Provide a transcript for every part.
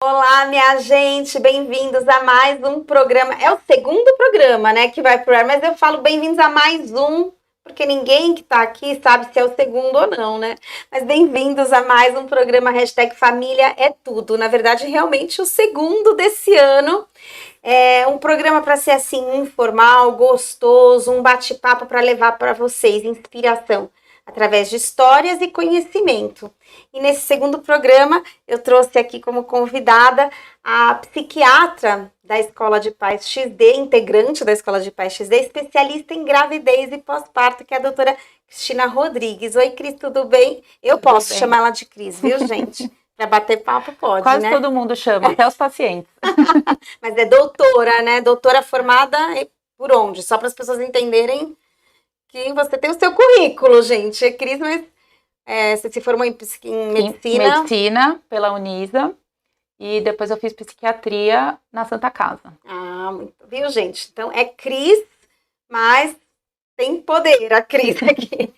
Olá, minha gente, bem-vindos a mais um programa. É o segundo programa, né, que vai pro ar, mas eu falo bem-vindos a mais um, porque ninguém que tá aqui sabe se é o segundo ou não, né? Mas bem-vindos a mais um programa hashtag Família é Tudo. Na verdade, realmente o segundo desse ano. É um programa para ser assim, informal, gostoso, um bate-papo para levar para vocês inspiração através de histórias e conhecimento. E nesse segundo programa, eu trouxe aqui como convidada a psiquiatra da Escola de Pais XD, integrante da Escola de Pais XD, especialista em gravidez e pós-parto, que é a doutora Cristina Rodrigues. Oi, Cris, tudo bem? Eu Tudo posso bem. chamar ela de Cris, viu, gente? Para bater papo pode, Quase né? todo mundo chama, até os pacientes. Mas é doutora, né? Doutora formada por onde? Só para as pessoas entenderem que você tem o seu currículo, gente. É Cris, mas você se formou em medicina. Medicina pela Unisa e depois eu fiz psiquiatria na Santa Casa. Ah, viu, gente? Então é Cris, mas tem poder a Cris aqui.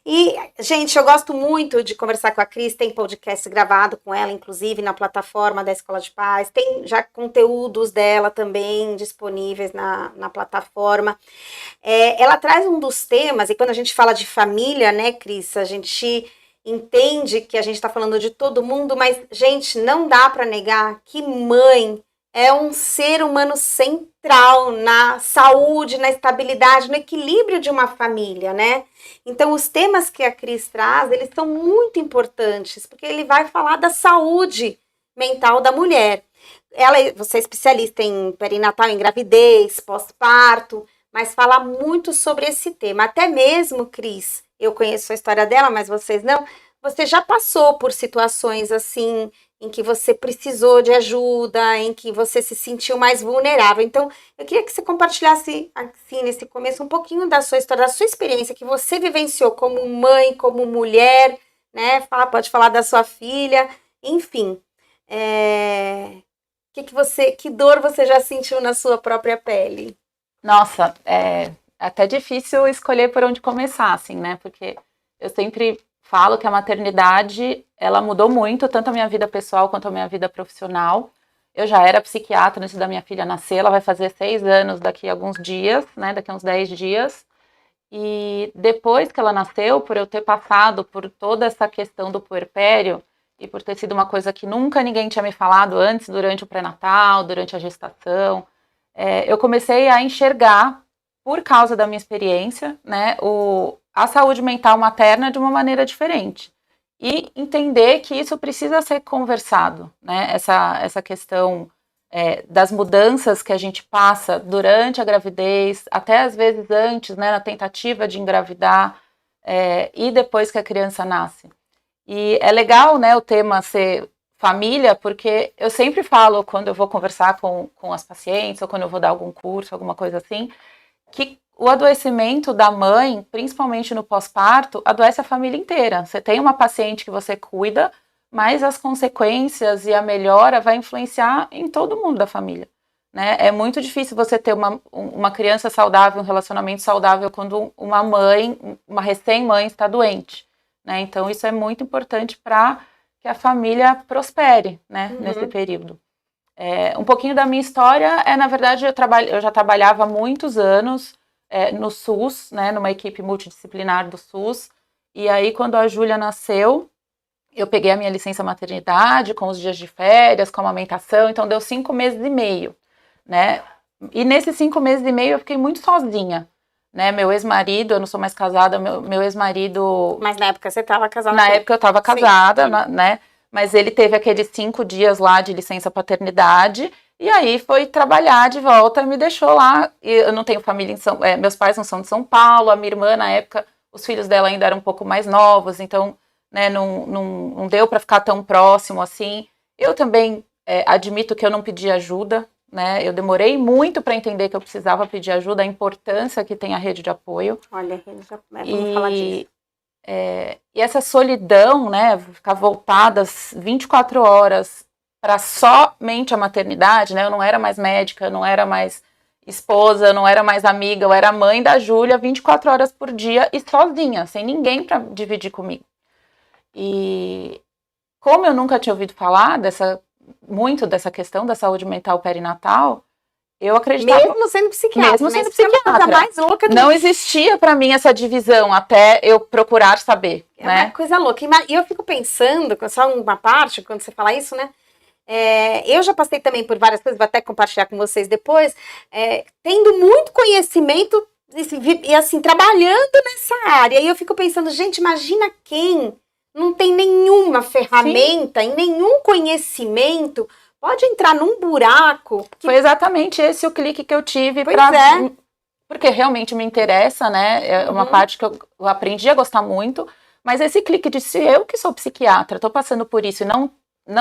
E, gente, eu gosto muito de conversar com a Cris, tem podcast gravado com ela, inclusive, na plataforma da Escola de Paz, tem já conteúdos dela também disponíveis na plataforma. Ela traz um dos temas, e quando a gente fala de família, né, Cris, a gente entende que a gente está falando de todo mundo, mas, gente, não dá para negar que mãe é um ser humano central na saúde, na estabilidade, no equilíbrio de uma família, né? Então, os temas que a Cris traz, eles são muito importantes, porque ele vai falar da saúde mental da mulher. Você é especialista em perinatal, em gravidez, pós-parto, mas fala muito sobre esse tema. Até mesmo, Cris, eu conheço a história dela, mas vocês não. Você já passou por situações assim, em que você precisou de ajuda, em que você se sentiu mais vulnerável. Então, eu queria que você compartilhasse, assim, nesse começo, um pouquinho da sua história, da sua experiência, que você vivenciou como mãe, como mulher, né? Pode falar da sua filha, enfim. Que dor você já sentiu na sua própria pele? Nossa, é até difícil escolher por onde começar, assim, né? Porque eu sempre falo que a maternidade, ela mudou muito, tanto a minha vida pessoal quanto a minha vida profissional. Eu já era psiquiatra antes da minha filha nascer, ela vai fazer 6 anos daqui a alguns dias, né? Daqui a uns 10 dias. E depois que ela nasceu, por eu ter passado por toda essa questão do puerpério, e por ter sido uma coisa que nunca ninguém tinha me falado antes, durante o pré-natal, durante a gestação, eu comecei a enxergar, por causa da minha experiência, né, a saúde mental materna de uma maneira diferente. E entender que isso precisa ser conversado, né, essa questão das mudanças que a gente passa durante a gravidez, até às vezes antes, né, na tentativa de engravidar, e depois que a criança nasce. E é legal, né, o tema ser família, porque eu sempre falo, quando eu vou conversar com as pacientes, ou quando eu vou dar algum curso, alguma coisa assim, que o adoecimento da mãe, principalmente no pós-parto, adoece a família inteira. Você tem uma paciente que você cuida, mas as consequências e a melhora vai influenciar em todo mundo da família, né? É muito difícil você ter uma criança saudável, um relacionamento saudável, quando uma mãe, uma recém-mãe está doente, né? Então isso é muito importante para que a família prospere, né, nesse período. Um pouquinho da minha história na verdade, eu já trabalhava há muitos anos no SUS, né, numa equipe multidisciplinar do SUS, e aí quando a Júlia nasceu, eu peguei a minha licença maternidade, com os dias de férias, com a amamentação, então deu 5 meses e meio, né, e nesses 5 meses e meio eu fiquei muito sozinha, né, meu ex-marido, eu não sou mais casada, meu ex-marido... Mas na época você estava casada? Na época eu estava casada, sim. né, mas ele teve aqueles 5 dias lá de licença paternidade, e aí foi trabalhar de volta e me deixou lá. E eu não tenho família em meus pais não são de São Paulo, a minha irmã na época, os filhos dela ainda eram um pouco mais novos, então, né, não deu para ficar tão próximo assim. Eu também admito que eu não pedi ajuda, né, eu demorei muito para entender que eu precisava pedir ajuda, a importância que tem a rede de apoio. Olha, vamos falar disso. E essa solidão, né, ficar voltadas 24 horas para somente a maternidade, né, eu não era mais médica, não era mais esposa, não era mais amiga, eu era mãe da Júlia 24 horas por dia e sozinha, sem ninguém para dividir comigo. E como eu nunca tinha ouvido falar muito dessa questão da saúde mental perinatal, eu acreditava... Mesmo sendo psiquiatra. Mesmo sendo psiquiatra. É uma coisa mais louca do Não existia para mim essa divisão até eu procurar saber, É né? uma coisa louca. E eu fico pensando, só uma parte, quando você fala isso, né? Eu já passei também por várias coisas, vou até compartilhar com vocês depois, tendo muito conhecimento e assim, trabalhando nessa área. E eu fico pensando, gente, imagina quem não tem nenhuma ferramenta e nenhum conhecimento, pode entrar num buraco. Foi exatamente esse o clique que eu tive porque realmente me interessa, né? É uma parte que eu aprendi a gostar muito, mas esse clique de se eu que sou psiquiatra, tô passando por isso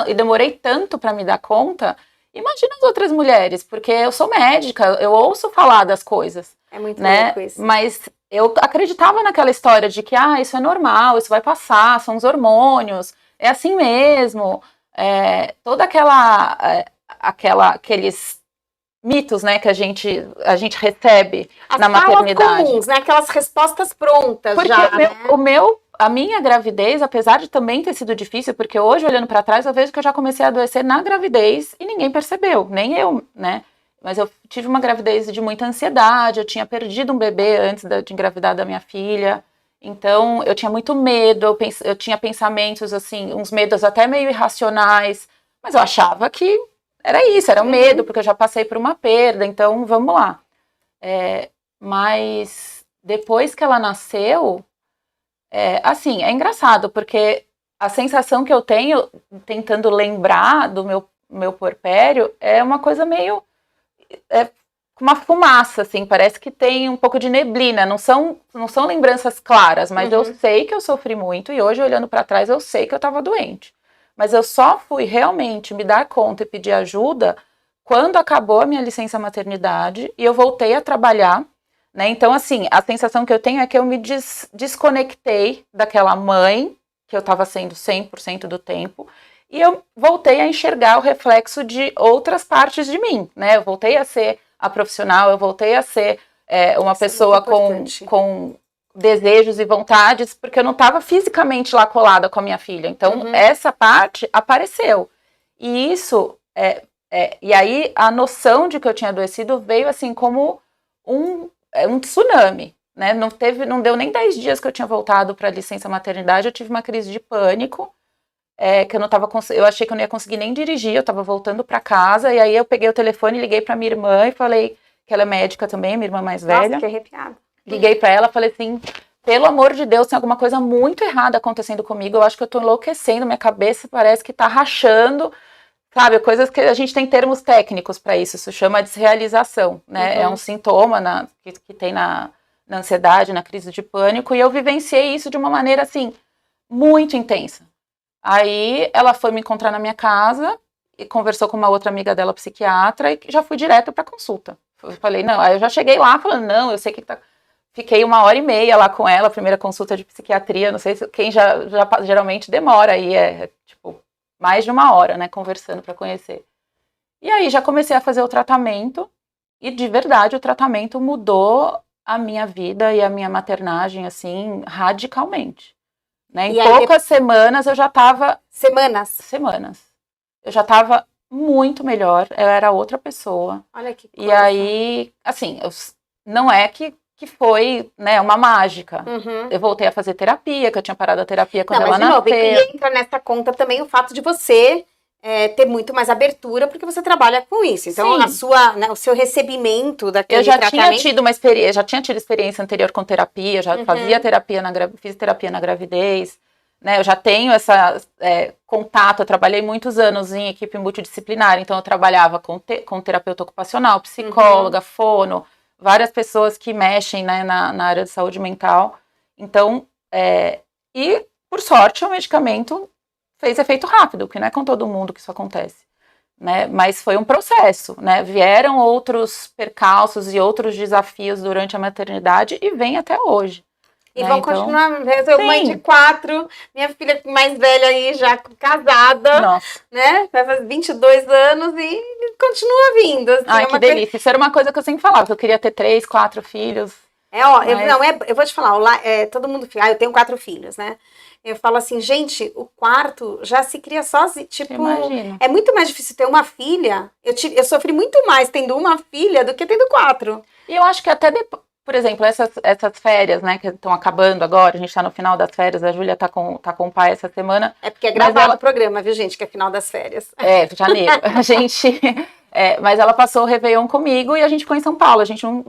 e demorei tanto para me dar conta, imagina as outras mulheres, porque eu sou médica, eu ouço falar das coisas. É muito né? louco isso. Mas eu acreditava naquela história de que isso é normal, isso vai passar, são os hormônios, é assim mesmo. Toda aqueles mitos, né, que a gente recebe na maternidade. Comuns, né? Aquelas respostas prontas. Porque a minha gravidez, apesar de também ter sido difícil, porque hoje, olhando para trás, eu vejo que eu já comecei a adoecer na gravidez e ninguém percebeu, nem eu, né? Mas eu tive uma gravidez de muita ansiedade, eu tinha perdido um bebê antes de engravidar da minha filha, então eu tinha muito medo, eu tinha pensamentos, assim, uns medos até meio irracionais, mas eu achava que era isso, era o medo, porque eu já passei por uma perda, então vamos lá. Mas depois que ela nasceu, assim, é engraçado, porque a sensação que eu tenho, tentando lembrar do meu puerpério, é uma coisa meio... com uma fumaça, assim, parece que tem um pouco de neblina, não são lembranças claras, mas eu sei que eu sofri muito, e hoje, olhando para trás, eu sei que eu estava doente. Mas eu só fui realmente me dar conta e pedir ajuda quando acabou a minha licença maternidade e eu voltei a trabalhar, né? Então, assim, a sensação que eu tenho é que eu me desconectei daquela mãe, que eu estava sendo 100% do tempo, e eu voltei a enxergar o reflexo de outras partes de mim, né? Eu voltei a ser a profissional, eu voltei a ser uma pessoa com desejos e vontades, porque eu não estava fisicamente lá colada com a minha filha. Então, essa parte apareceu. E isso, e aí a noção de que eu tinha adoecido veio assim como um tsunami, né? Não deu nem 10 dias que eu tinha voltado para a licença maternidade, eu tive uma crise de pânico, que eu achei que eu não ia conseguir nem dirigir, eu estava voltando para casa, e aí eu peguei o telefone, liguei para minha irmã e falei, que ela é médica também, minha irmã mais velha. Nossa, que arrepiada. Liguei para ela, falei assim, pelo amor de Deus, tem alguma coisa muito errada acontecendo comigo, eu acho que eu tô enlouquecendo, minha cabeça parece que tá rachando, sabe, coisas que a gente tem termos técnicos para isso chama desrealização, né, é um sintoma que tem na ansiedade, na crise de pânico, e eu vivenciei isso de uma maneira, assim, muito intensa. Aí ela foi me encontrar na minha casa e conversou com uma outra amiga dela, psiquiatra, e já fui direto para consulta. Eu falei, não, aí eu já cheguei lá falando, não, eu sei que tá... Fiquei 1h30 lá com ela, primeira consulta de psiquiatria, não sei se quem já geralmente demora aí, tipo, mais de 1 hora, né, conversando para conhecer. E aí já comecei a fazer o tratamento, e de verdade o tratamento mudou a minha vida e a minha maternagem, assim, radicalmente. Né? Em poucas semanas eu já estava... Semanas. Eu já estava muito melhor, eu era outra pessoa. Olha que coisa. E aí, assim, não é que foi, né, uma mágica. Eu voltei a fazer terapia, que eu tinha parado a terapia quando ela nasceu. E entra nessa conta também o fato de você ter muito mais abertura, porque você trabalha com isso. Então, o seu recebimento daquele tratamento... Já tinha tido experiência anterior com terapia, já fazia terapia, fiz terapia na gravidez, né, eu já tenho contato, eu trabalhei muitos anos em equipe multidisciplinar, então eu trabalhava com terapeuta ocupacional, psicóloga, fono, várias pessoas que mexem, né, na área de saúde mental. Então, e por sorte o medicamento fez efeito rápido, porque não é com todo mundo que isso acontece, né? Mas foi um processo, né? Vieram outros percalços e outros desafios durante a maternidade e vem até hoje. E vão continuar. Eu sou mãe de 4, minha filha mais velha aí já casada. Nossa. Né? Vai fazer 22 anos e continua vindo. Assim, ai, que delícia. Isso era uma coisa que eu sempre falava, que eu queria ter 3, 4 filhos. Eu vou te falar, todo mundo fica, eu tenho 4 filhos, né? Eu falo assim, gente, o quarto já se cria sozinho, tipo, Imagino. é muito mais difícil ter uma filha. Eu sofri muito mais tendo uma filha do que tendo 4. E eu acho que até depois, por exemplo, essas férias, né, que estão acabando agora, a gente tá no final das férias, a Júlia tá com o pai essa semana. É porque é gravado o programa, viu, gente, que é final das férias. Janeiro. A gente... mas ela passou o Réveillon comigo e a gente ficou em São Paulo,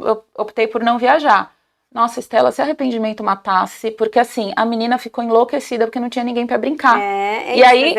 eu optei por não viajar. Nossa, Estela, se arrependimento matasse, porque assim, a menina ficou enlouquecida porque não tinha ninguém pra brincar. E aí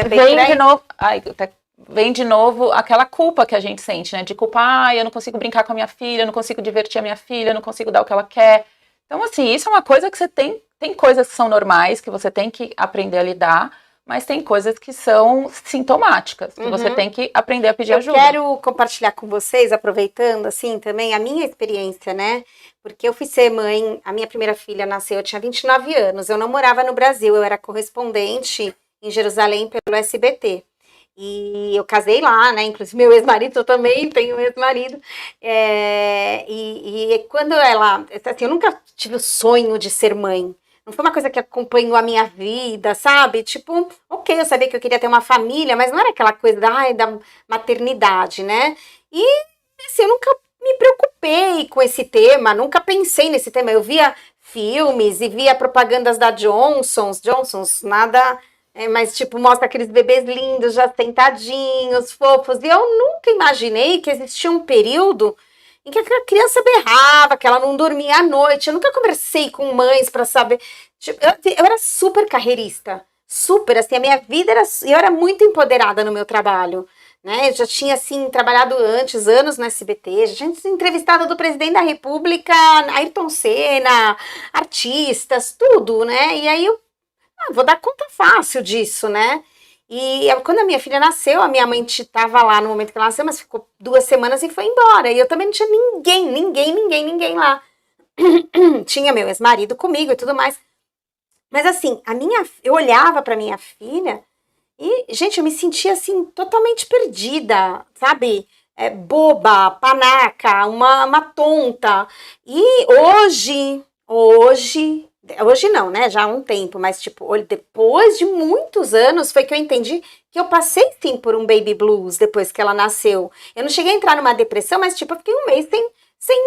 vem de novo aquela culpa que a gente sente, né? De culpar, eu não consigo brincar com a minha filha, eu não consigo divertir a minha filha, eu não consigo dar o que ela quer. Então, assim, isso é uma coisa que você tem coisas que são normais, que você tem que aprender a lidar, mas tem coisas que são sintomáticas, que você tem que aprender a pedir ajuda. Eu quero compartilhar com vocês, aproveitando, assim, também a minha experiência, né? Porque eu fui ser mãe, a minha primeira filha nasceu, eu tinha 29 anos, eu não morava no Brasil, eu era correspondente em Jerusalém pelo SBT. E eu casei lá, né? Inclusive meu ex-marido, eu também tenho um ex-marido. E quando assim, eu nunca tive o sonho de ser mãe. Não foi uma coisa que acompanhou a minha vida, sabe? Tipo, ok, eu sabia que eu queria ter uma família, mas não era aquela coisa da maternidade, né? E assim, eu nunca me preocupei com esse tema, nunca pensei nesse tema. Eu via filmes e via propagandas da Johnson's, nada... mas, tipo, mostra aqueles bebês lindos, já sentadinhos, fofos. E eu nunca imaginei que existia um período em que a criança berrava, que ela não dormia à noite. Eu nunca conversei com mães para saber. Tipo, eu era super carreirista. Super, assim, a minha vida era... Eu era muito empoderada no meu trabalho, né? Eu já tinha, assim, trabalhado antes, anos no SBT. Já tinha sido entrevistada do presidente da República, Ayrton Senna, artistas, tudo, né? E aí eu vou dar conta fácil disso, né? E quando a minha filha nasceu, a minha mãe estava lá no momento que ela nasceu, mas ficou 2 semanas e foi embora. E eu também não tinha ninguém lá. Tinha meu ex-marido comigo e tudo mais. Mas assim, eu olhava para minha filha e, gente, eu me sentia assim, totalmente perdida, sabe? Boba, panaca, uma tonta. E hoje não, né? Já há um tempo, mas tipo, depois de muitos anos foi que eu entendi que eu passei sim por um baby blues depois que ela nasceu. Eu não cheguei a entrar numa depressão, mas tipo, eu fiquei um mês sem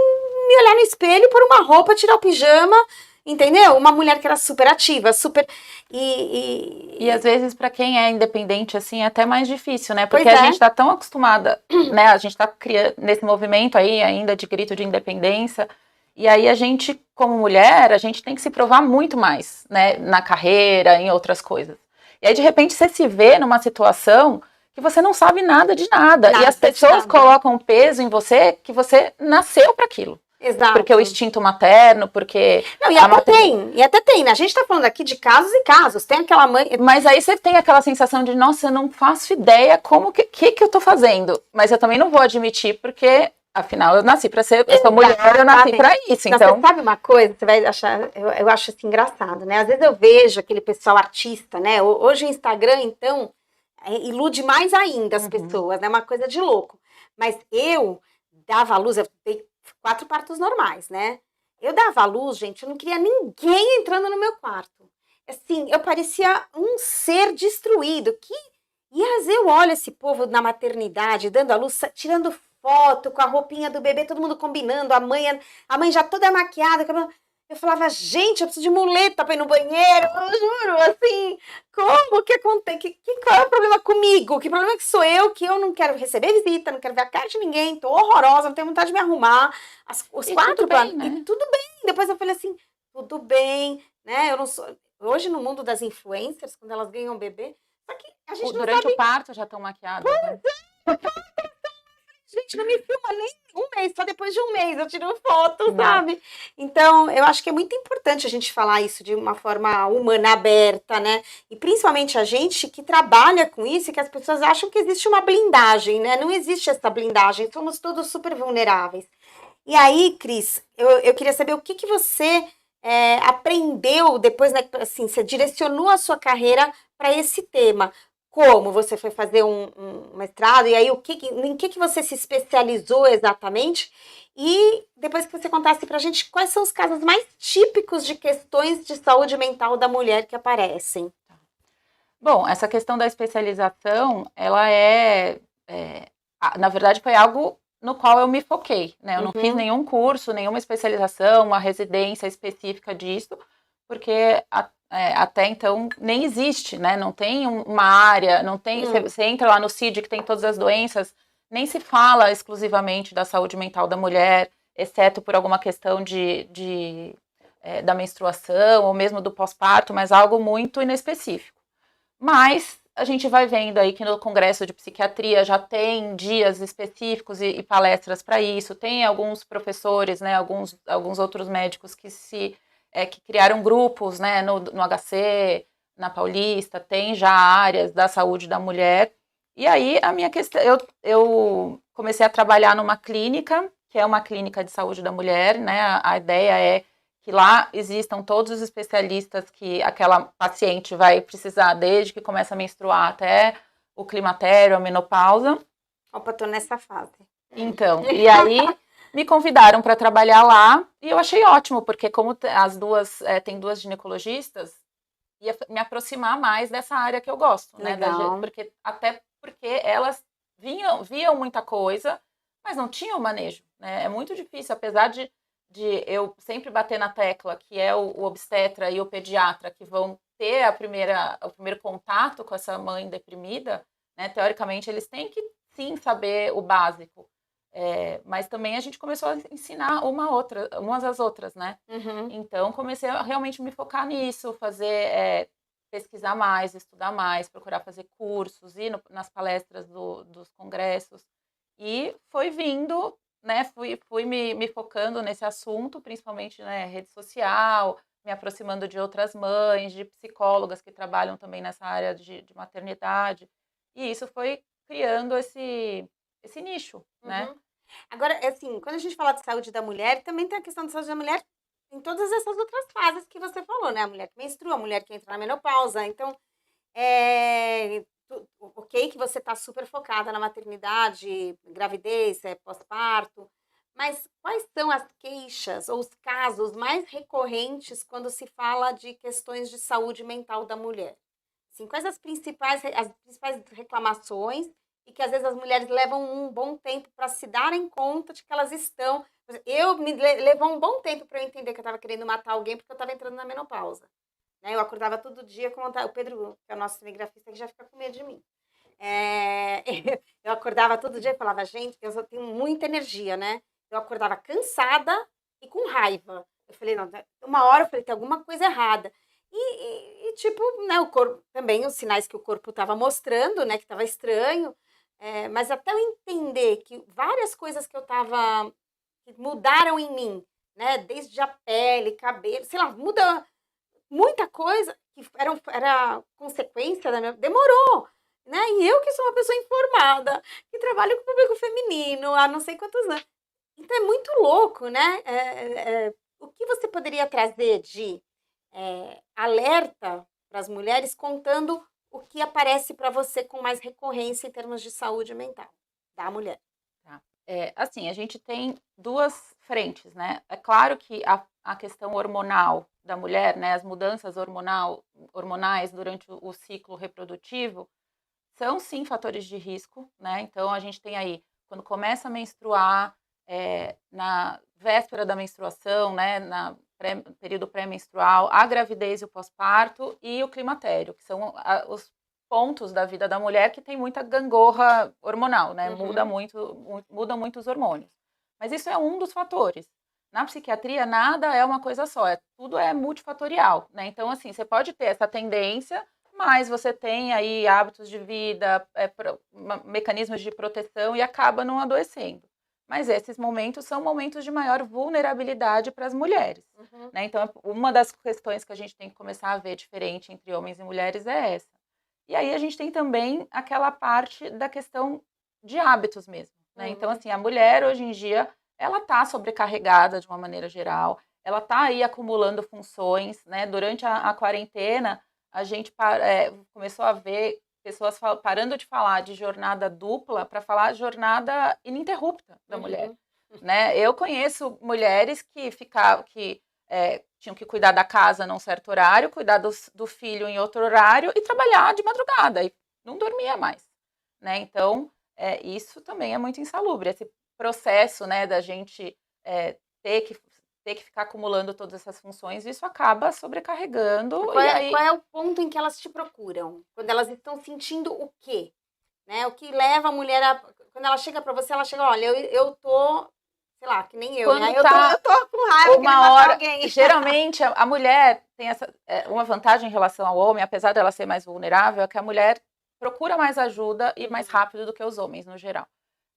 me olhar no espelho, pôr uma roupa, tirar o pijama, entendeu? Uma mulher que era super ativa, super... E às vezes, para quem é independente, assim, é até mais difícil, né? Porque a gente tá tão acostumada, né? A gente tá criando nesse movimento aí ainda de grito de independência. E aí a gente, como mulher, a gente tem que se provar muito mais, né, na carreira, em outras coisas. E aí, de repente, você se vê numa situação que você não sabe nada de nada. E as pessoas colocam peso em você que você nasceu para aquilo. Exato. Porque o instinto materno, porque... Não, e até tem, né? A gente tá falando aqui de casos e casos. Tem aquela mãe... Mas aí você tem aquela sensação de, nossa, eu não faço ideia como que eu tô fazendo. Mas eu também não vou admitir, porque... Afinal, eu nasci para ser, eu sou mulher, eu nasci para isso, então... Você sabe uma coisa, você vai achar, eu acho assim engraçado, né? Às vezes eu vejo aquele pessoal artista, né? Hoje o Instagram, então, ilude mais ainda as pessoas, né? Uma coisa de louco. Mas eu dava à luz, eu dei 4 partos normais, né? Eu dava à luz, gente, eu não queria ninguém entrando no meu quarto. Assim, eu parecia um ser destruído, E às vezes eu olho esse povo na maternidade, dando à luz, tirando foto com a roupinha do bebê, todo mundo combinando, a mãe já toda maquiada. Eu falava, gente, eu preciso de muleta pra ir no banheiro, eu juro, assim, como que acontece? Qual é o problema comigo? Que problema que sou eu, que eu não quero receber visita, não quero ver a cara de ninguém, tô horrorosa, não tenho vontade de me arrumar. Os 4 planos, né? E tudo bem. Depois eu falei assim, tudo bem, né? Eu não sou... Hoje, no mundo das influencers, quando elas ganham bebê, só que a gente não durante sabe... o parto já estão maquiadas, né? Gente, não me filma nem um mês, só depois de um mês eu tiro foto, sabe? Então, eu acho que é muito importante a gente falar isso de uma forma humana, aberta, né? E principalmente a gente que trabalha com isso e que as pessoas acham que existe uma blindagem, né? Não existe essa blindagem, somos todos super vulneráveis. E aí, Cris, eu queria saber o que você aprendeu depois, né? Assim, você direcionou a sua carreira para esse tema. como você foi fazer um mestrado, e aí em que você se especializou exatamente? E depois que você contasse pra gente quais são os casos mais típicos de questões de saúde mental da mulher que aparecem. Bom, essa questão da especialização, ela na verdade, foi algo no qual eu me foquei, né? Eu não fiz nenhum curso, nenhuma especialização, uma residência específica disso, porque até então nem existe, né? Não tem uma área, não tem. Você entra lá no CID, que tem todas as doenças, nem se fala exclusivamente da saúde mental da mulher, exceto por alguma questão da menstruação ou mesmo do pós-parto, mas algo muito inespecífico. Mas a gente vai vendo aí que no Congresso de Psiquiatria já tem dias específicos e palestras para isso, tem alguns professores, né, alguns outros médicos que criaram grupos, né, no HC, na Paulista, tem já áreas da saúde da mulher. E aí a minha questão, eu comecei a trabalhar numa clínica, que é uma clínica de saúde da mulher, né, a ideia é que lá existam todos os especialistas que aquela paciente vai precisar, desde que começa a menstruar até o climatério, a menopausa. Opa, tô nessa fase. Então, e aí me convidaram para trabalhar lá, e eu achei ótimo, porque como as duas, tem duas ginecologistas, ia me aproximar mais dessa área que eu gosto, né? Até porque elas viam muita coisa, mas não tinham manejo, né? É muito difícil, apesar de eu sempre bater na tecla que é o obstetra e o pediatra que vão ter o primeiro contato com essa mãe deprimida, né? Teoricamente, eles têm que sim saber o básico. Mas também a gente começou a ensinar umas às outras, né? Então, comecei a realmente me focar nisso, pesquisar mais, estudar mais, procurar fazer cursos, ir nas palestras dos congressos. E foi vindo, né, fui me focando nesse assunto, principalmente, né, rede social, me aproximando de outras mães, de psicólogas que trabalham também nessa área de maternidade. E isso foi criando esse nicho, né? Agora, assim, quando a gente fala de saúde da mulher, também tem a questão de saúde da mulher em todas essas outras fases que você falou, né? A mulher que menstrua, a mulher que entra na menopausa. Então, ok que você está super focada na maternidade, gravidez, pós-parto, mas quais são as queixas ou os casos mais recorrentes quando se fala de questões de saúde mental da mulher? Assim, quais as principais reclamações e que às vezes as mulheres levam um bom tempo para se darem conta de que elas estão. Levou um bom tempo para eu entender que eu estava querendo matar alguém porque eu estava entrando na menopausa. Né? Eu acordava todo dia com vontade. O Pedro, que é o nosso cinegrafista, que já fica com medo de mim. Eu acordava todo dia e falava, gente, eu só tenho muita energia, né? Eu acordava cansada e com raiva. Eu falei, não, uma hora eu falei, tem alguma coisa errada. Tipo, né, o corpo, também os sinais que o corpo estava mostrando, né, que estava estranho, mas até eu entender que várias coisas que que mudaram em mim, né, desde a pele, cabelo, sei lá, muda muita coisa que era consequência da minha, demorou, né, e eu que sou uma pessoa informada, que trabalho com o público feminino há não sei quantos anos, então é muito louco, né, o que você poderia trazer de alerta para as mulheres contando o que aparece para você com mais recorrência em termos de saúde mental da mulher. Tá. Assim, a gente tem duas frentes, né? É claro que a questão hormonal da mulher, né, as mudanças hormonais durante o ciclo reprodutivo, são sim fatores de risco, né? Então a gente tem aí, quando começa a menstruar, na véspera da menstruação, né, período pré-menstrual, a gravidez e o pós-parto e o climatério, que são os pontos da vida da mulher que tem muita gangorra hormonal, né? Muda muito os hormônios. Mas isso é um dos fatores. Na psiquiatria, nada é uma coisa só, tudo é multifatorial, né? Então, assim, você pode ter essa tendência, mas você tem aí hábitos de vida, mecanismos de proteção e acaba não adoecendo. Mas esses momentos são momentos de maior vulnerabilidade para as mulheres. Né? Então, uma das questões que a gente tem que começar a ver diferente entre homens e mulheres é essa. E aí a gente tem também aquela parte da questão de hábitos mesmo. Né? Então, assim, a mulher hoje em dia, ela está sobrecarregada de uma maneira geral, ela está aí acumulando funções, né? Durante a quarentena, a gente começou a ver pessoas parando de falar de jornada dupla para falar jornada ininterrupta da mulher, né? Eu conheço mulheres que tinham que cuidar da casa num certo horário, cuidar do filho em outro horário e trabalhar de madrugada, e não dormia mais, né? Então, isso também é muito insalubre, esse processo, né, da gente ter que ficar acumulando todas essas funções, isso acaba sobrecarregando. Qual é o ponto em que elas te procuram? Quando elas estão sentindo o quê? Né? O que leva a mulher a... Quando ela chega para você, ela chega, olha, eu tô, sei lá, que nem eu, né? Eu tô com raiva, querendo matar alguém. Geralmente, a mulher tem uma vantagem em relação ao homem, apesar dela ser mais vulnerável, é que a mulher procura mais ajuda e mais rápido do que os homens, no geral.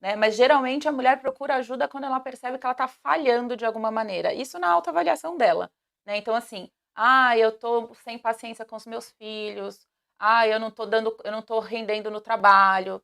Né? Mas, geralmente, a mulher procura ajuda quando ela percebe que ela está falhando de alguma maneira. Isso na autoavaliação dela. Né? Então, assim, eu tô sem paciência com os meus filhos, eu não tô rendendo no trabalho,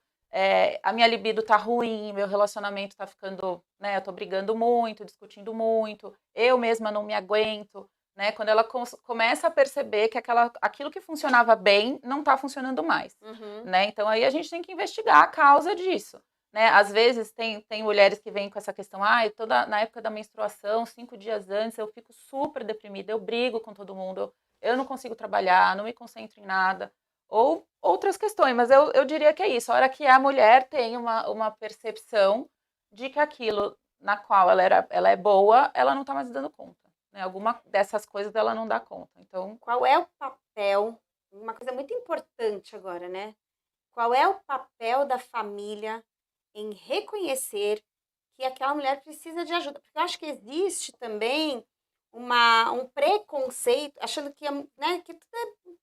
a minha libido tá ruim, meu relacionamento tá ficando, né, eu tô brigando muito, discutindo muito, eu mesma não me aguento, né, quando ela começa a perceber que aquilo que funcionava bem não tá funcionando mais, né, então aí a gente tem que investigar a causa disso, né, às vezes tem mulheres que vêm com essa questão, na época da menstruação, 5 dias antes, eu fico super deprimida, eu brigo com todo mundo, eu não consigo trabalhar, não me concentro em nada, ou outras questões, mas eu diria que é isso. A hora que a mulher tem uma percepção de que aquilo na qual ela é boa, ela não está mais dando conta. Né? Alguma dessas coisas ela não dá conta. Então, qual é o papel? Uma coisa muito importante agora, né? Qual é o papel da família em reconhecer que aquela mulher precisa de ajuda? Porque eu acho que existe também um preconceito, achando que, né, que tudo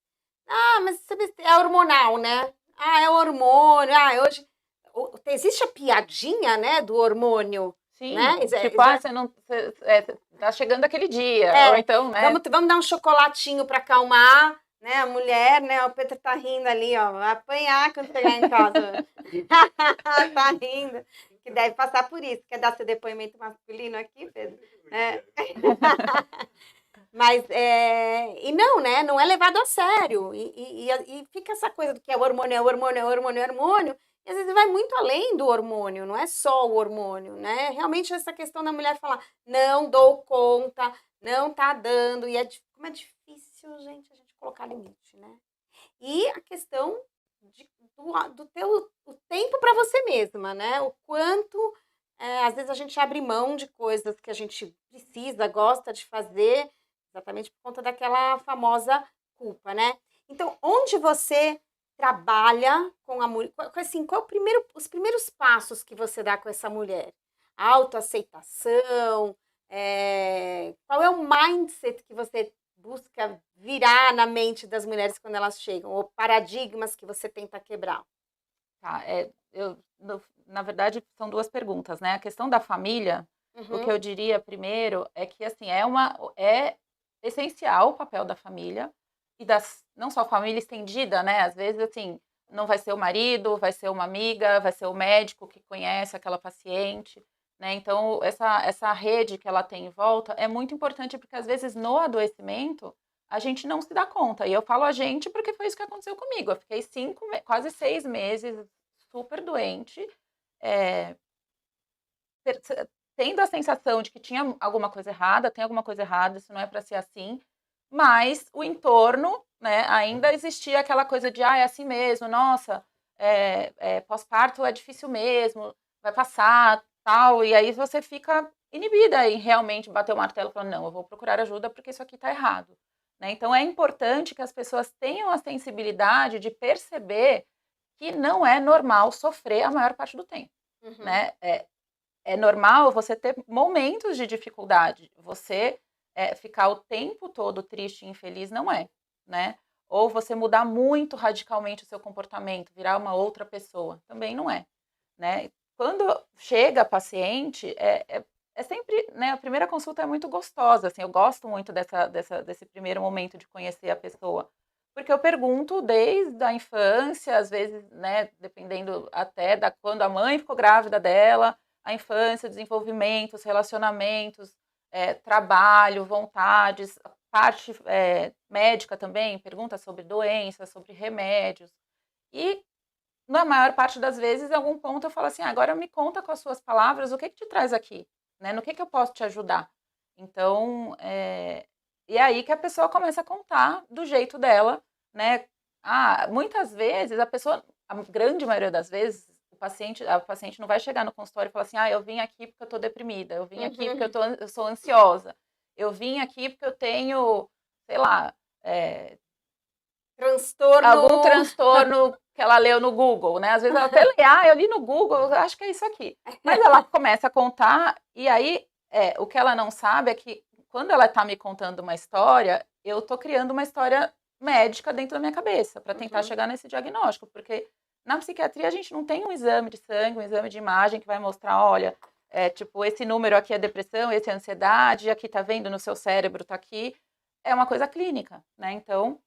mas é hormonal, né? É hormônio. Hoje existe a piadinha, né, do hormônio. sim, né? tipo, você tá chegando aquele dia, ou então, né? Vamos dar um chocolatinho para acalmar, né? A mulher, né? O Pedro tá rindo ali, ó, vai apanhar quando chegar em casa. Tá rindo, que deve passar por isso. Quer dar seu depoimento masculino aqui, Pedro? Mas, e não, né? Não é levado a sério. E fica essa coisa do que é hormônio, é hormônio, é hormônio, é hormônio. E às vezes vai muito além do hormônio, não é só o hormônio, né? Realmente essa questão da mulher falar, não dou conta, não tá dando. E como é difícil, gente, a gente colocar limite, né? E a questão do teu o tempo para você mesma, né? O quanto, às vezes, a gente abre mão de coisas que a gente precisa, gosta de fazer, exatamente por conta daquela famosa culpa, né? Então, onde você trabalha com a mulher, assim, qual é os primeiros passos que você dá com essa mulher? Autoaceitação, qual é o mindset que você busca virar na mente das mulheres quando elas chegam, ou paradigmas que você tenta quebrar? Tá, na verdade, são duas perguntas, né? A questão da família, o que eu diria primeiro é que, assim, é essencial o papel da família, e não só família estendida, né? Às vezes, assim, não vai ser o marido, vai ser uma amiga, vai ser o médico que conhece aquela paciente, né? Então, essa rede que ela tem em volta é muito importante, porque às vezes no adoecimento a gente não se dá conta. E eu falo a gente porque foi isso que aconteceu comigo. Eu fiquei quase 6 meses super doente, tendo a sensação de que tinha alguma coisa errada, tem alguma coisa errada, isso não é para ser assim, mas o entorno, né, ainda existia aquela coisa de, é assim mesmo, nossa, pós-parto é difícil mesmo, vai passar, tal, e aí você fica inibida em realmente bater o martelo e falar, não, eu vou procurar ajuda porque isso aqui está errado. Né? Então é importante que as pessoas tenham a sensibilidade de perceber que não é normal sofrer a maior parte do tempo. Né? É normal você ter momentos de dificuldade. Você ficar o tempo todo triste e infeliz não é, né? Ou você mudar muito radicalmente o seu comportamento, virar uma outra pessoa, também não é, né? Quando chega a paciente, é sempre, né? A primeira consulta é muito gostosa, assim, eu gosto muito desse primeiro momento de conhecer a pessoa, porque eu pergunto desde a infância, às vezes, né? Dependendo até da quando a mãe ficou grávida dela, a infância, desenvolvimento, os relacionamentos, trabalho, vontades, parte médica também, pergunta sobre doenças, sobre remédios. E na maior parte das vezes, em algum ponto eu falo assim, agora me conta com as suas palavras o que te traz aqui, né? No que eu posso te ajudar? Então, e é aí que a pessoa começa a contar do jeito dela, né? Muitas vezes a grande maioria das vezes, a paciente não vai chegar no consultório e falar assim, eu vim aqui porque eu tô deprimida, eu vim aqui porque eu sou ansiosa, eu vim aqui porque eu tenho, sei lá, algum transtorno que ela leu no Google, né? Às vezes ela até lê, eu li no Google, eu acho que é isso aqui. Mas ela começa a contar, e aí o que ela não sabe é que quando ela está me contando uma história, eu estou criando uma história médica dentro da minha cabeça para tentar chegar nesse diagnóstico, porque na psiquiatria a gente não tem um exame de sangue, um exame de imagem que vai mostrar, olha, tipo, esse número aqui é depressão, esse é ansiedade, aqui tá vendo no seu cérebro, tá aqui. É uma coisa clínica, né? Então,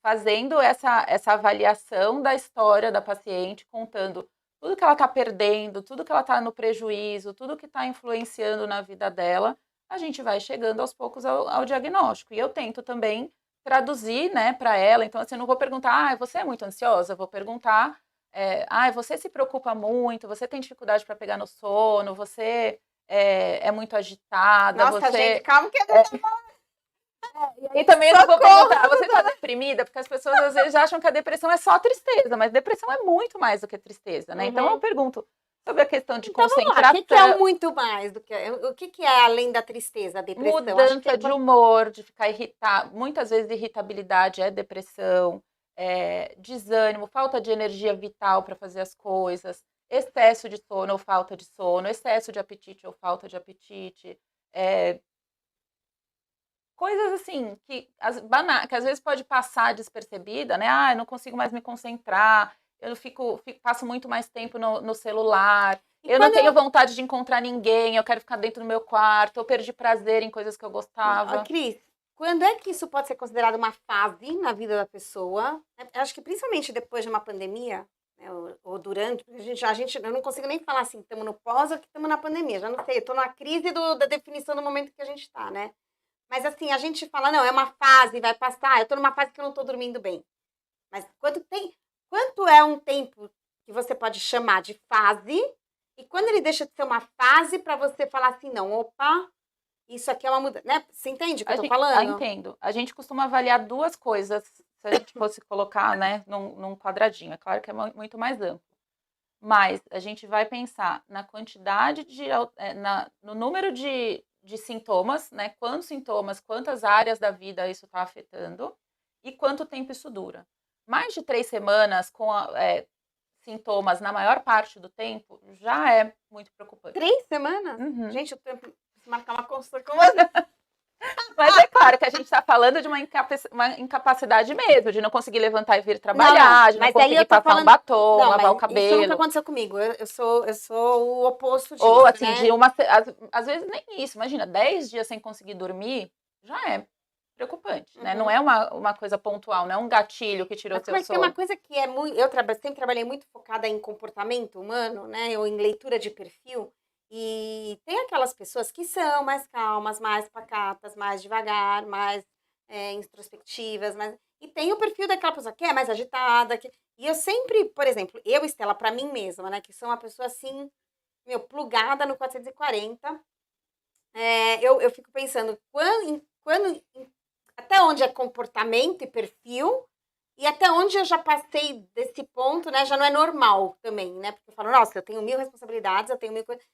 fazendo essa avaliação da história da paciente, contando tudo que ela está perdendo, tudo que ela está no prejuízo, tudo que está influenciando na vida dela, a gente vai chegando aos poucos ao diagnóstico. E eu tento também traduzir, né, para ela. Então, assim, eu não vou perguntar, você é muito ansiosa? Eu vou perguntar, você se preocupa muito, você tem dificuldade para pegar no sono, você é muito agitada, Nossa, você... gente, calma que E também eu não vou perguntar, você tá deprimida? Porque as pessoas às vezes acham que a depressão é só tristeza, mas depressão é muito mais do que tristeza, né? Então eu pergunto sobre a questão de concentração. O que é o muito mais do que... O que é além da tristeza, a depressão? Mudança de humor, de ficar irritado. Muitas vezes irritabilidade é depressão, desânimo, falta de energia vital para fazer as coisas, excesso de sono ou falta de sono, excesso de apetite ou falta de apetite, coisas assim, que às vezes pode passar despercebida, né? Eu não consigo mais me concentrar, eu passo muito mais tempo no celular, eu não tenho vontade de encontrar ninguém, eu quero ficar dentro do meu quarto, eu perdi prazer em coisas que eu gostava. Cris, quando é que isso pode ser considerado uma fase na vida da pessoa? Eu acho que principalmente depois de uma pandemia, né, ou durante, eu não consigo nem falar assim, estamos no pós ou que estamos na pandemia, já não sei, eu estou na crise da definição do momento que a gente está, né? Mas assim, a gente fala, não, é uma fase, vai passar, eu estou numa fase que eu não estou dormindo bem. Mas quanto é um tempo que você pode chamar de fase, e quando ele deixa de ser uma fase para você falar assim, não, opa, isso aqui é uma mudança, né? Você entende o que eu estou falando? Entendo. A gente costuma avaliar duas coisas, se a gente fosse colocar, né, num quadradinho. É claro que é muito mais amplo. Mas a gente vai pensar na quantidade no número de sintomas, né? Quantos sintomas, quantas áreas da vida isso está afetando e quanto tempo isso dura. Mais de 3 semanas com sintomas na maior parte do tempo já é muito preocupante. 3 semanas? Uhum. Gente, eu tenho que marcar uma consulta com você. Mas é claro que a gente está falando de uma incapacidade mesmo, de não conseguir levantar e vir trabalhar, de não conseguir passar um batom, lavar o cabelo. Isso nunca aconteceu comigo. Eu sou o oposto disso. Ou assim, né? às vezes nem isso. Imagina, 10 dias sem conseguir dormir já é preocupante, né? Não é uma coisa pontual, não é um gatilho que tirou seu sono. Mas tem uma coisa que é muito... Eu sempre trabalhei muito focada em comportamento humano, né? Ou em leitura de perfil. E tem aquelas pessoas que são mais calmas, mais pacatas, mais devagar, mais introspectivas, e tem o perfil daquela pessoa que é mais agitada. E eu sempre, por exemplo, Estela, para mim mesma, né, que sou uma pessoa assim, plugada no 440, eu fico pensando até onde é comportamento e perfil, e até onde eu já passei desse ponto, né, já não é normal também, né, porque eu falo, nossa, eu tenho 1000 responsabilidades, eu tenho 1000 coisas,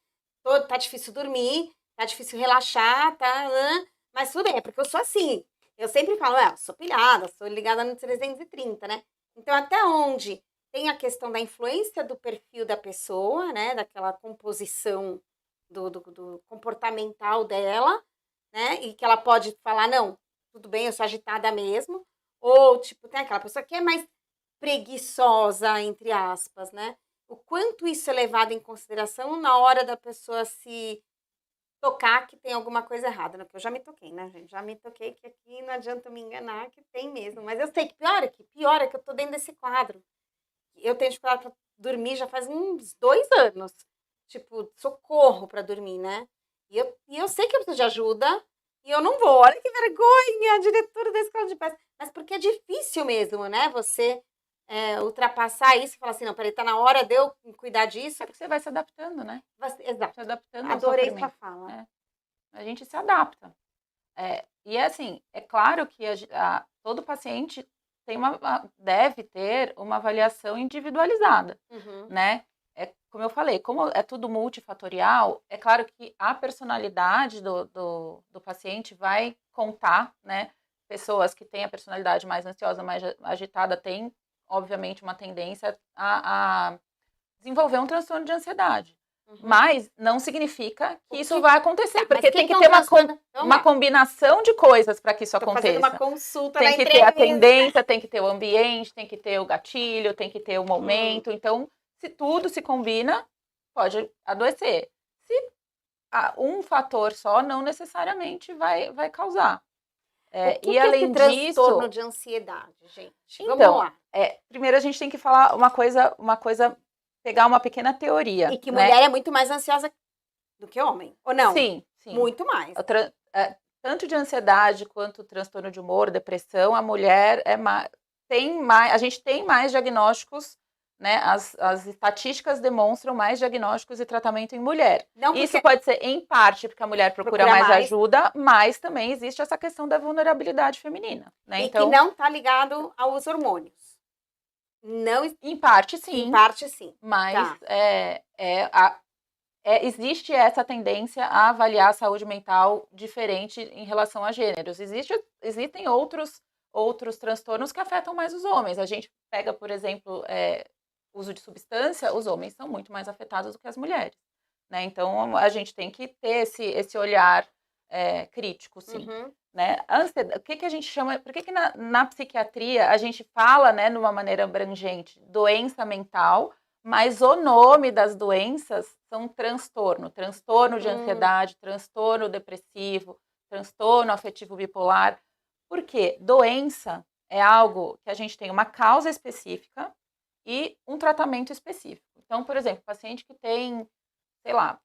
tá difícil dormir, tá difícil relaxar, mas tudo bem, é porque eu sou assim. Eu sempre falo, eu sou pilhada, sou ligada no 330, né? Então, até onde tem a questão da influência do perfil da pessoa, né? Daquela composição do comportamental dela, né? E que ela pode falar, não, tudo bem, eu sou agitada mesmo. Ou, tipo, tem aquela pessoa que é mais preguiçosa, entre aspas, né? O quanto isso é levado em consideração na hora da pessoa se tocar que tem alguma coisa errada, né? Porque eu já me toquei, né, gente? Já me toquei que aqui não adianta me enganar, que tem mesmo. Mas eu sei que pior é que eu tô dentro desse quadro. Eu tenho dificuldade pra dormir já faz uns 2 anos. Tipo, socorro pra dormir, né? E eu sei que eu preciso de ajuda e eu não vou. Olha que vergonha, a diretora da escola de peça. Mas porque é difícil mesmo, né? Você ultrapassar isso e falar assim, não, peraí, tá na hora de eu cuidar disso. É porque você vai se adaptando, né? Exato. Se adaptando ao Adorei sua sofrimento. fala. A gente se adapta. E assim, é claro que todo paciente deve ter uma avaliação individualizada, né? Como eu falei, como é tudo multifatorial, é claro que a personalidade do paciente vai contar, né? Pessoas que têm a personalidade mais ansiosa, mais agitada, têm, obviamente, uma tendência a desenvolver um transtorno de ansiedade. Mas não significa que isso vai acontecer, porque tem que ter uma combinação de coisas para que isso aconteça. Fazendo uma consulta tem que ter a tendência, tem que ter o ambiente, tem que ter o gatilho, tem que ter o momento. Então, se tudo se combina, pode adoecer. Se um fator só, não necessariamente vai causar. O que é esse transtorno de ansiedade, gente? Então, vamos lá. Primeiro a gente tem que falar uma coisa, pegar uma pequena teoria. E que mulher é muito mais ansiosa do que homem, ou não? Sim. Muito mais. Tanto de ansiedade quanto transtorno de humor, depressão, a mulher a gente tem mais diagnósticos, né? As estatísticas demonstram mais diagnósticos e tratamento em mulher. Isso pode ser em parte porque a mulher procura mais ajuda, mas também existe essa questão da vulnerabilidade feminina, né? E então, que não está ligado aos hormônios. Não, em parte sim. Em parte sim. Mas existe essa tendência a avaliar a saúde mental diferente em relação a gêneros. Existem outros transtornos que afetam mais os homens. A gente pega, por exemplo, uso de substância, os homens são muito mais afetados do que as mulheres, né? Então, a gente tem que ter esse olhar crítico, sim. Né? O que a gente chama... Por que na psiquiatria a gente fala, né, de uma maneira abrangente, doença mental, mas o nome das doenças são transtorno de ansiedade, transtorno depressivo, transtorno afetivo bipolar. Por quê? Doença é algo que a gente tem uma causa específica e um tratamento específico. Então, por exemplo, paciente que tem, sei lá,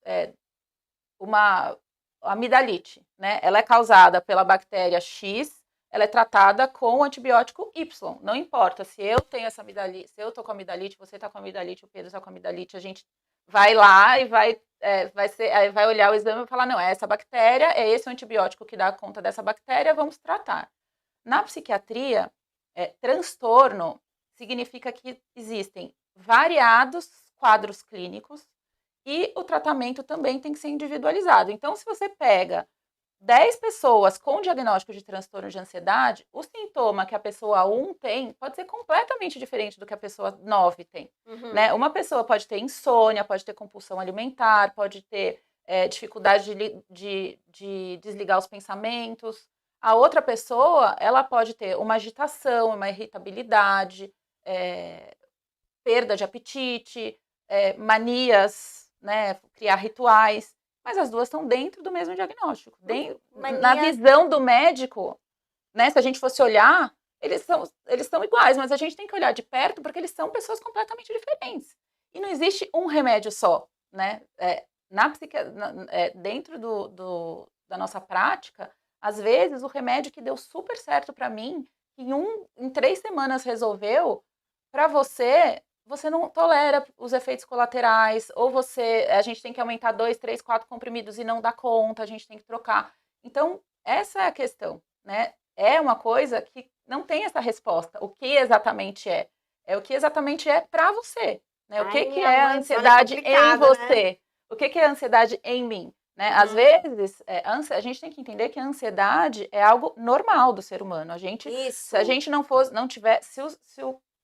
uma amidalite, né? Ela é causada pela bactéria X, ela é tratada com o antibiótico Y. Não importa se eu tenho essa amidalite, se eu tô com amidalite, você tá com amidalite, o Pedro tá com amidalite, a gente vai lá e vai olhar o exame e falar, não, é essa bactéria, é esse o antibiótico que dá conta dessa bactéria, vamos tratar. Na psiquiatria, transtorno significa que existem variados quadros clínicos e o tratamento também tem que ser individualizado. Então, se você pega 10 pessoas com diagnóstico de transtorno de ansiedade, o sintoma que a pessoa 1 tem pode ser completamente diferente do que a pessoa 9 tem. Né? Uma pessoa pode ter insônia, pode ter compulsão alimentar, pode ter dificuldade de desligar os pensamentos. A outra pessoa, ela pode ter uma agitação, uma irritabilidade, perda de apetite, manias, né, criar rituais, mas as duas estão dentro do mesmo diagnóstico. Na visão do médico, né, se a gente fosse olhar, eles são iguais, mas a gente tem que olhar de perto porque eles são pessoas completamente diferentes. E não existe um remédio só, né? Dentro da nossa prática, às vezes o remédio que deu super certo para mim, em 3 semanas resolveu, para você não tolera os efeitos colaterais, ou a gente tem que aumentar 2, 3, 4 comprimidos e não dá conta, a gente tem que trocar. Então, essa é a questão, né? É uma coisa que não tem essa resposta. O que exatamente é? É o que exatamente é para você, né? O que é a ansiedade em você? Né? O que é a ansiedade em mim? Né? Às vezes, a gente tem que entender que a ansiedade é algo normal do ser humano. Se a gente não tiver,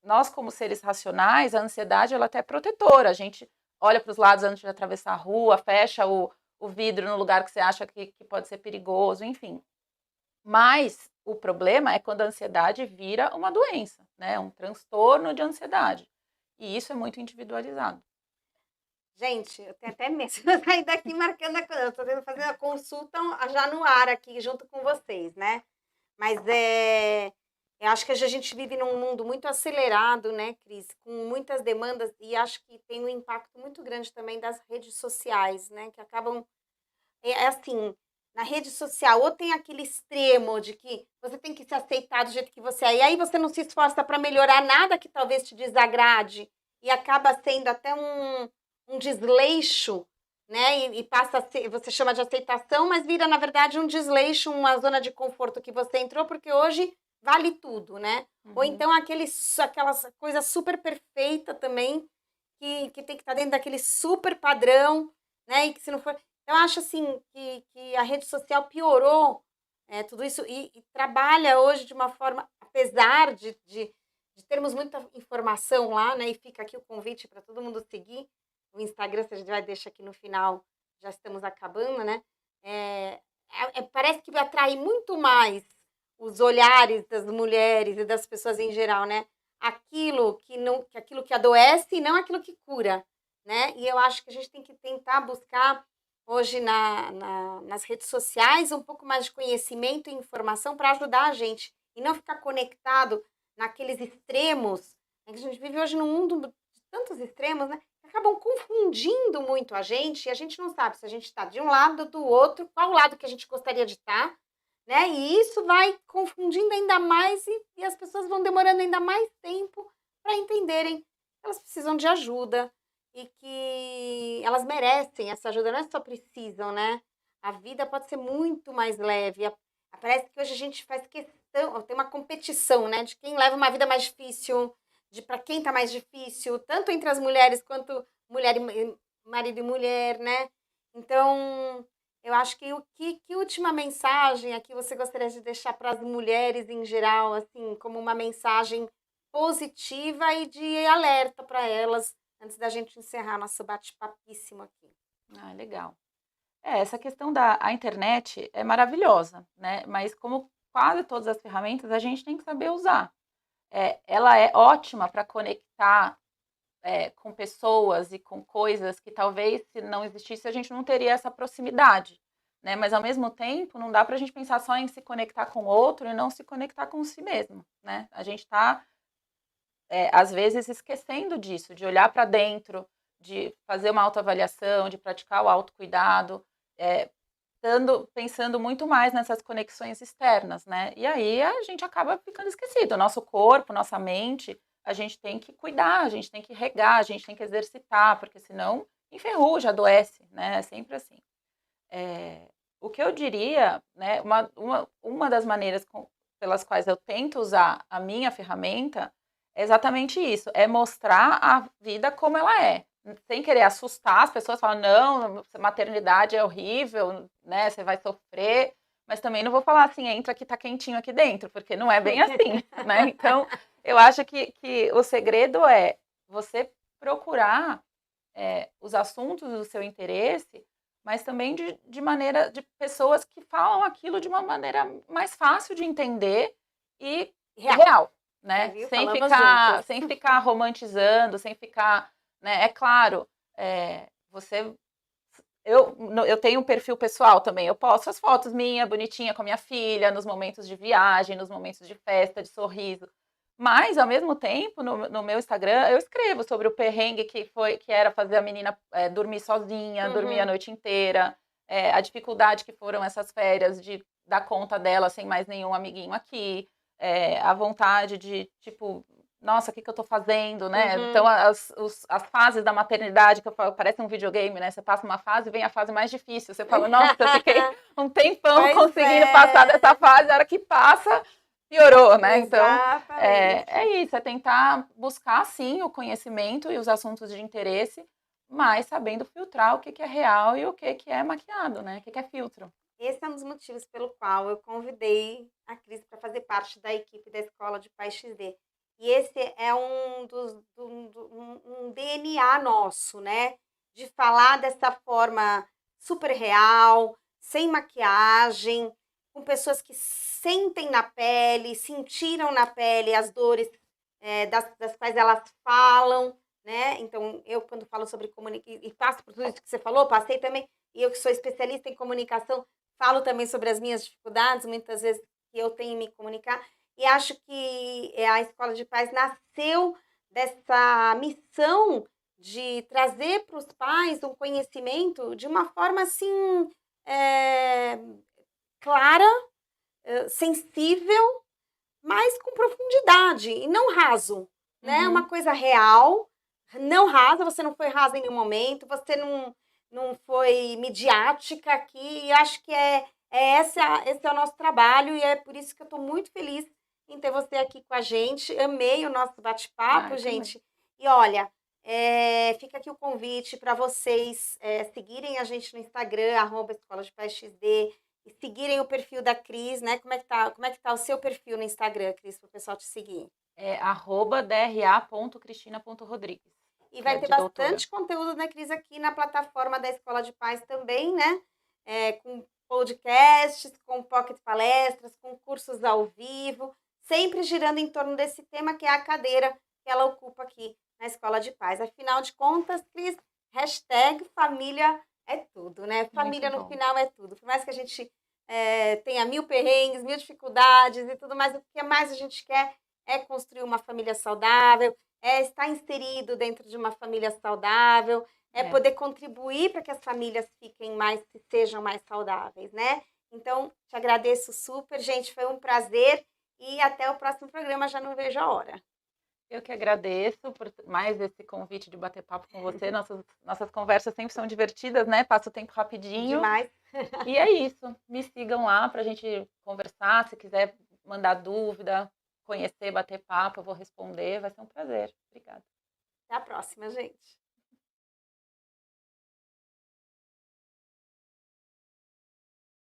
nós, como seres racionais, a ansiedade ela até é protetora. A gente olha para os lados antes de atravessar a rua, fecha o vidro no lugar que você acha que pode ser perigoso, enfim. Mas o problema é quando a ansiedade vira uma doença, né? Um transtorno de ansiedade. E isso é muito individualizado. Gente, eu tenho até medo de sair daqui marcando a coisa. Eu estou tentando fazer a consulta já no ar aqui, junto com vocês, né? Mas eu acho que a gente vive num mundo muito acelerado, né, Cris? Com muitas demandas, e acho que tem um impacto muito grande também das redes sociais, né? Que acabam... assim, na rede social, ou tem aquele extremo de que você tem que se aceitar do jeito que você é, e aí você não se esforça para melhorar nada que talvez te desagrade, e acaba sendo até um desleixo, né? E passa a ser, você chama de aceitação, mas vira, na verdade, um desleixo, uma zona de conforto que você entrou, porque hoje vale tudo, né? Ou então aquela coisa super perfeita também, que tem que estar dentro daquele super padrão, né? E que se não for. Eu acho assim que a rede social piorou tudo isso e trabalha hoje de uma forma, apesar de termos muita informação lá, né? E fica aqui o convite para todo mundo seguir o Instagram, se a gente vai deixar aqui no final, já estamos acabando, né? Parece que vai atrair muito mais os olhares das mulheres e das pessoas em geral, né? Aquilo que adoece e não aquilo que cura, né? E eu acho que a gente tem que tentar buscar hoje nas redes sociais um pouco mais de conhecimento e informação para ajudar a gente e não ficar conectado naqueles extremos, né? Que a gente vive hoje num mundo de tantos extremos, né? Que acabam confundindo muito a gente e a gente não sabe se a gente está de um lado, do outro, qual lado que a gente gostaria de estar, né? E isso vai confundindo ainda mais e as pessoas vão demorando ainda mais tempo para entenderem que elas precisam de ajuda e que elas merecem essa ajuda, não é só precisam, né? A vida pode ser muito mais leve. Parece que hoje a gente faz questão, tem uma competição, né? De quem leva uma vida mais difícil, de para quem tá mais difícil, tanto entre as mulheres quanto mulher e marido e mulher, né? Então, eu acho que última mensagem aqui você gostaria de deixar para as mulheres em geral, assim, como uma mensagem positiva e de alerta para elas, antes da gente encerrar nosso bate-papíssimo aqui. Ah, legal. Essa questão a internet é maravilhosa, né? Mas como quase todas as ferramentas, a gente tem que saber usar. Ela é ótima para conectar com pessoas e com coisas que talvez, se não existisse, a gente não teria essa proximidade, né? Mas, ao mesmo tempo, não dá para a gente pensar só em se conectar com o outro e não se conectar com si mesmo, né? A gente está, às vezes, esquecendo disso, de olhar para dentro, de fazer uma autoavaliação, de praticar o autocuidado, pensando muito mais nessas conexões externas, né? E aí a gente acaba ficando esquecido. Nosso corpo, nossa mente, a gente tem que cuidar, a gente tem que regar, a gente tem que exercitar, porque senão enferruja, adoece, né? É sempre assim. O que eu diria, né? Uma das maneiras pelas quais eu tento usar a minha ferramenta é exatamente isso, é mostrar a vida como ela é. Sem querer assustar, as pessoas falam, não, maternidade é horrível, né? Você vai sofrer, mas também não vou falar assim, entra que tá quentinho aqui dentro, porque não é bem assim, né? Então, eu acho que o segredo é você procurar os assuntos do seu interesse, mas também de maneira de pessoas que falam aquilo de uma maneira mais fácil de entender e real, né? Sem ficar romantizando, sem ficar, né? É claro, eu tenho um perfil pessoal também, eu posto as fotos minha, bonitinha, com a minha filha, nos momentos de viagem, nos momentos de festa, de sorriso. Mas, ao mesmo tempo, no meu Instagram, eu escrevo sobre o perrengue que era fazer a menina dormir sozinha, dormir a noite inteira, a dificuldade que foram essas férias de dar conta dela sem mais nenhum amiguinho aqui, a vontade de, tipo, nossa, o que eu tô fazendo, né? Então, as fases da maternidade, que eu falo, parece um videogame, né? Você passa uma fase e vem a fase mais difícil. Você fala, nossa, eu fiquei um tempão conseguindo passar dessa fase, a hora que passa, piorou, né? Então, é isso, é tentar buscar, sim, o conhecimento e os assuntos de interesse, mas sabendo filtrar o que é real e o que é maquiado, né? O que é filtro. Esse é um dos motivos pelo qual eu convidei a Cris para fazer parte da equipe da Escola de Pais XD. E esse é um DNA nosso, né? De falar dessa forma super real, sem maquiagem, com pessoas que sentem na pele, sentiram na pele as dores das quais elas falam, né? Então, eu quando falo sobre comunicação, e passo por tudo isso que você falou, passei também, e eu que sou especialista em comunicação, falo também sobre as minhas dificuldades, muitas vezes que eu tenho em me comunicar, e acho que a Escola de Pais nasceu dessa missão de trazer para os pais um conhecimento de uma forma assim clara, sensível, mas com profundidade e não raso, né? Uma coisa real, não rasa, você não foi rasa em nenhum momento, você não foi midiática aqui, e acho que esse é o nosso trabalho, e é por isso que eu estou muito feliz em ter você aqui com a gente. Amei o nosso bate-papo, gente. E olha, fica aqui o convite para vocês seguirem a gente no Instagram, @Escola de Paz XD, e seguirem o perfil da Cris, né? Como é que tá o seu perfil no Instagram, Cris, para o pessoal te seguir? É @dra.cristina.rodrigues. E vai ter bastante conteúdo, né, Cris, aqui na plataforma da Escola de Paz também, né? Com podcasts, com pocket palestras, com cursos ao vivo, sempre girando em torno desse tema que é a cadeira que ela ocupa aqui na Escola de Paz. Afinal de contas, Cris, #família é tudo, né? Família no final é tudo. Por mais que a gente tenha 1000 perrengues, 1000 dificuldades e tudo mais, o que mais a gente quer é construir uma família saudável, estar inserido dentro de uma família saudável, poder contribuir para que as famílias sejam mais saudáveis, né? Então, te agradeço super, gente, foi um prazer e até o próximo programa, já não vejo a hora. Eu que agradeço por mais esse convite de bater papo com você. Nossas conversas sempre são divertidas, né? Passa o tempo rapidinho. Demais. E é isso. Me sigam lá para a gente conversar. Se quiser mandar dúvida, conhecer, bater papo, eu vou responder. Vai ser um prazer. Obrigada. Até a próxima, gente.